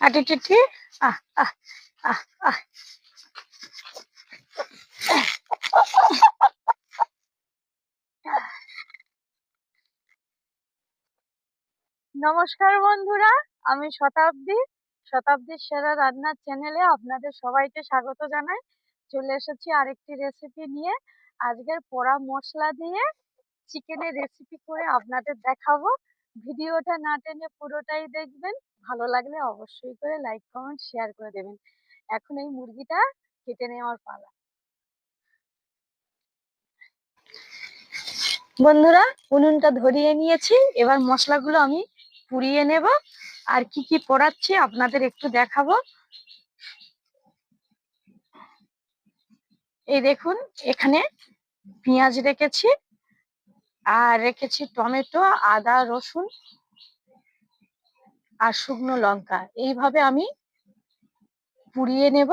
আটি টিটি আহ আহ আহ আহ নমস্কার বন্ধুরা, আমি শতাব্দীর সেরা রান্নার চ্যানেলে আপনাদের সবাইকে স্বাগত জানাই। চলে এসেছি আরেকটি রেসিপি নিয়ে। আজকের পোড়া মশলা দিয়ে চিকেনের রেসিপি করে আপনাদের দেখাবো। ভিডিওটা না টেনে পুরোটাই দেখবেন। ভালো লাগলে অবশ্যই করে লাইক কমেন্ট শেয়ার করে দেবেন। এখন এই মুরগিটা কেটে নেওয়ার পালা। বন্ধুরা, উনুনটা ধরিয়ে নিয়েছি, এবার মশলাগুলো আমি পুড়িয়ে নেব। আর কি কি পোড়াচ্ছি আপনাদের একটু দেখাবো। এই দেখুন, এখানে পেঁয়াজ রেখেছি, আর রেখেছি টমেটো, আদা, রসুন আর শুকনো লঙ্কা। এইভাবে আমি পুড়িয়ে নেব।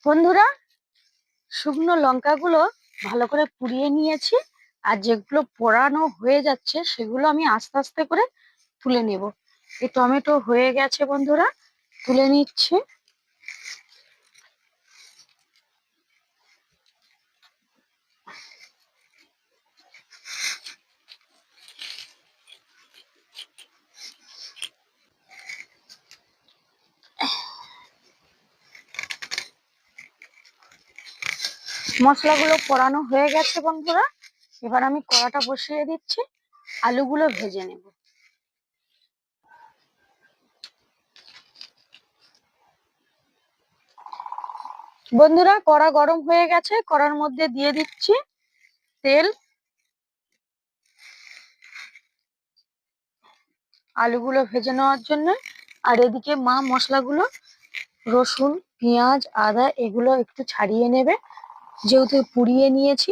বন্ধুরা, শুকনো লঙ্কাগুলো ভালো করে পুড়িয়ে নিয়েছি, আর যেগুলো পোড়ানো হয়ে যাচ্ছে সেগুলো আমি আস্তে আস্তে করে তুলে নেব। এই টমেটো হয়ে গেছে বন্ধুরা, তুলে নিচ্ছি। মশলাগুলো পোড়ানো হয়ে গেছে বন্ধুরা, এবার আমি কড়াটা বসিয়ে দিচ্ছি, আলুগুলো ভেজে নেব। বন্ধুরা, কড়া গরম হয়ে গেছে, কড়ার মধ্যে দিয়ে দিচ্ছি তেল। আলুগুলো ভেজে নেওয়ার জন্য। আর এদিকে মা মশলাগুলো, রসুন, পেঁয়াজ, আদা এগুলো একটু ছাড়িয়ে নেবে। যেহেতু পুড়িয়ে নিয়েছি,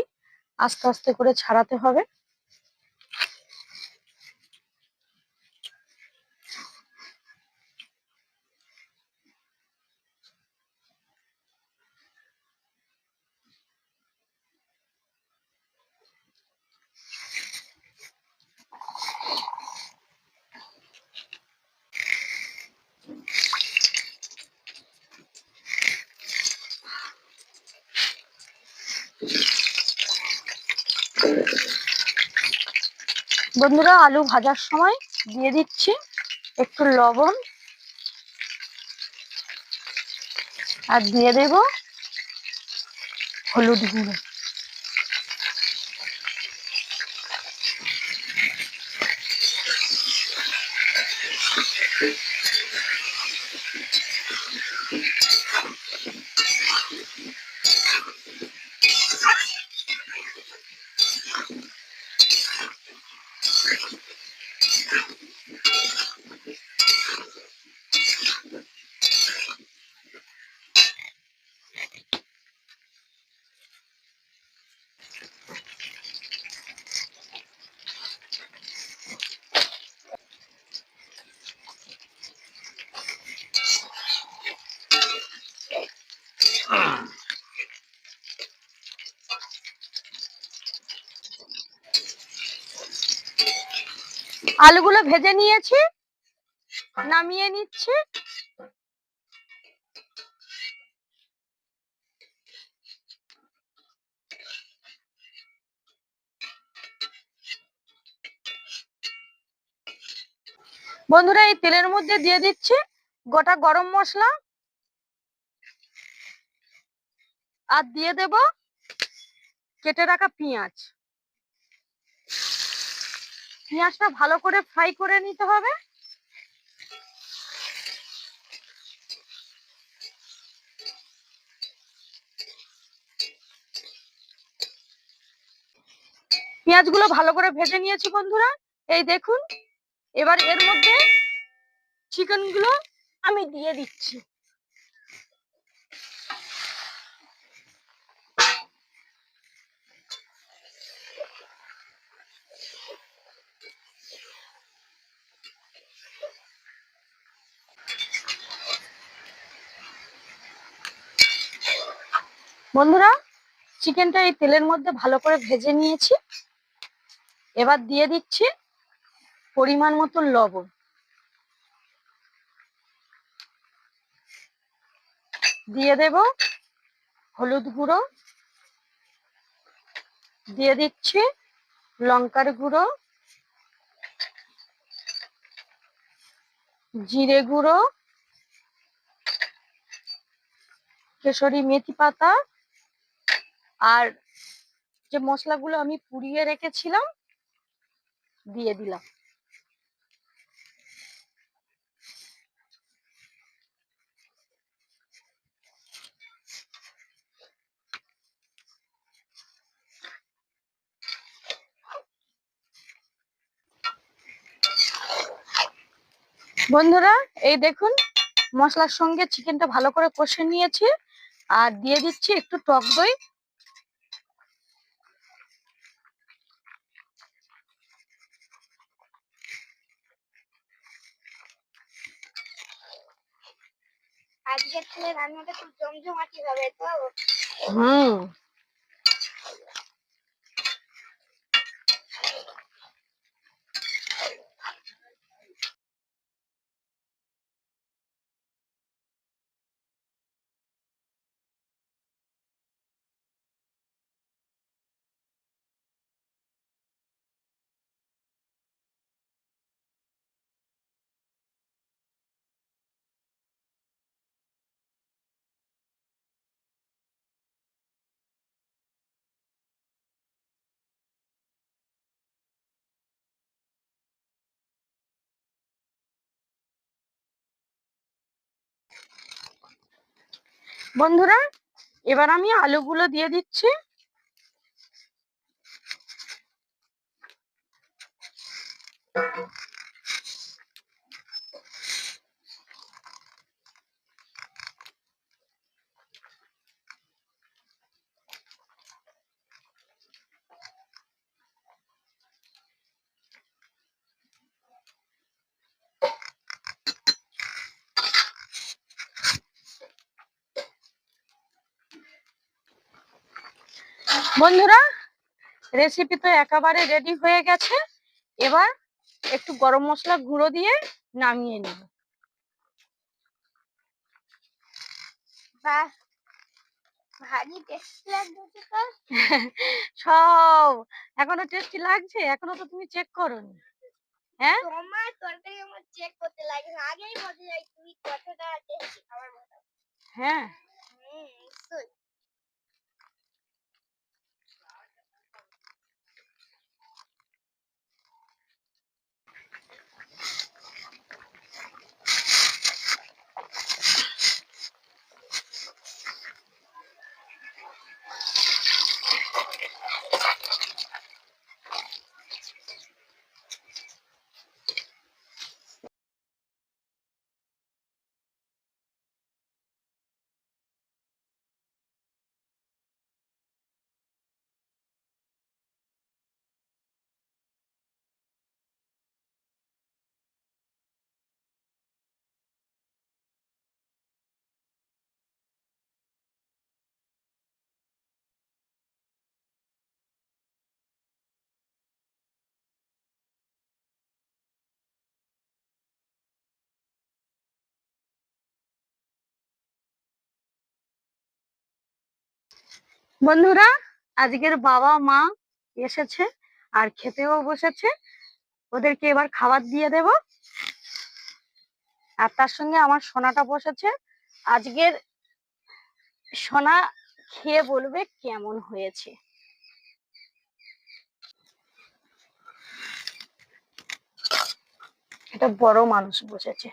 আস্তে আস্তে করে ছাড়াতে হবে। বন্ধুরা, আলু ভাজার সময় দিয়ে দিচ্ছি একটু লবণ, আর দিয়ে দেব হলুদ গুঁড়ো। আলুগুলো ভেজে নিয়েছি, নামিয়ে নিচ্ছি। বন্ধুরা, এই তেলের মধ্যে দিয়ে দিচ্ছি গোটা গরম মশলা, আর দিয়ে দেব কেটে রাখা পেঁয়াজ। পেঁয়াজটা ভালো করে ফ্রাই করে নিতে হবে। পেঁয়াজগুলো ভালো করে ভেজে নিয়েছি বন্ধুরা, এই দেখুন। এবার এর মধ্যে চিকেনগুলো আমি দিয়ে দিচ্ছি। বন্ধুরা, চিকেনটা এই তেলের মধ্যে ভালো করে ভেজে নিয়েছি। এবার দিয়ে দিচ্ছি পরিমাণ মতো লবণ, দিয়ে দেব হলুদ গুঁড়ো, দিয়ে দিচ্ছি লঙ্কার গুঁড়ো, জিরে গুঁড়ো, কেশরি মেথি পাতা, আর যে মশলাগুলো আমি পুড়িয়ে রেখেছিলাম দিয়ে দিলাম। বন্ধুরা, এই দেখুন মশলার সঙ্গে চিকেনটা ভালো করে কষে নিয়েছি, আর দিয়ে দিচ্ছি একটু টক দই। আজকের ছেলে রান্নাটা খুব জমজমাটি হবে তো। হুম। বন্ধুরা, এবার আমি আলুগুলো দিয়ে দিচ্ছি। বন্ধুরা, রেসিপি তো একেবারে রেডি হয়ে গেছে। এবার একটু গরম মশলা গুঁড়ো দিয়ে নামিয়ে নিব। বাহ, ভারী টেস্টি লাগছে তো। সব এখনো টেস্টি লাগছে? এখনো তো তুমি চেক করোনি। হ্যাঁ, তোমার তরকারি আমার চেক করতে লাগে না, আগেই বোঝা যায় তুমি কতটা টেস্টি খাবার বানাও। হ্যাঁ। নিশ্চয়ই। বন্ধুরা, আজকের বাবা মা এসেছে আর খেতেও বসেছে। ওদেরকে এবার খাবার দিয়ে দেব। আর তার সঙ্গে আমার সোনাটা বসেছে। আজকের সোনা খেয়ে বলবে কেমন হয়েছে। এটা বড় মানুষ বসেছে।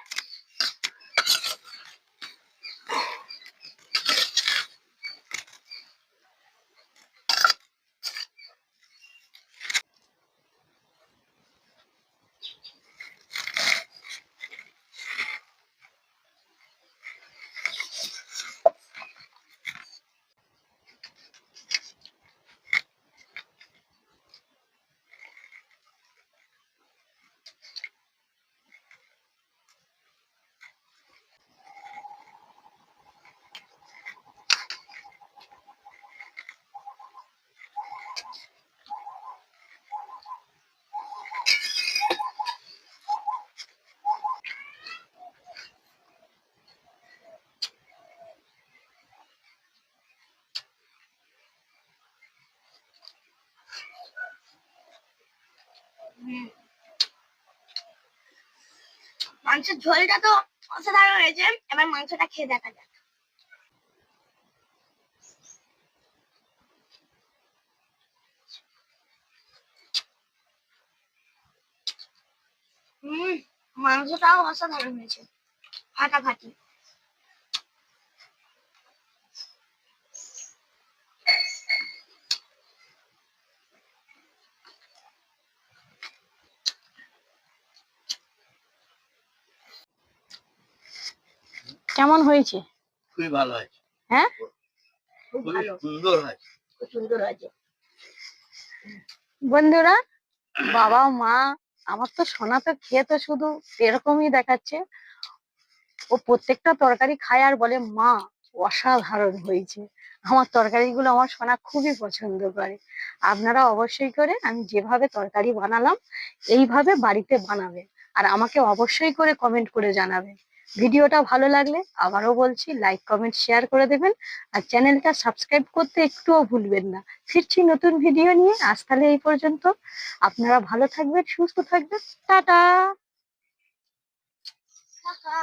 মাংসের ঝোলটা তো অসাধারণ হয়েছে। এবার মাংসটা খেয়ে দেখা যাক। মাংসটাও অসাধারণ হয়েছে, ফাটাফাটি। কেমন হয়েছে? খুবই ভালো হয়েছে। হ্যাঁ, খুব খুবই ভালো, সুন্দর হয়েছে। খুব সুন্দর হয়েছে। বন্ধুরা, বাবা মা, আমার তো সোনা তো খেয়ে তো শুধু এরকমই দেখাচ্ছে। ও প্রত্যেকটা তরকারি খায় আর বলে মা অসাধারণ হয়েছে। আমার তরকারিগুলো আমার সোনা খুবই পছন্দ করে। আপনারা অবশ্যই করে আমি যেভাবে তরকারি বানালাম এইভাবে বাড়িতে বানাবেন। আর আমাকে অবশ্যই করে কমেন্ট করে জানাবেন। ভিডিওটা ভালো লাগলে আবারও বলছি লাইক কমেন্ট শেয়ার করে দেবেন। আর চ্যানেলটা সাবস্ক্রাইব করতে একটুও ভুলবেন না। ফিরছি নতুন ভিডিও নিয়ে। আজ তাহলে এই পর্যন্ত। আপনারা ভালো থাকবেন, সুস্থ থাকবেন। টাটা। টাটা।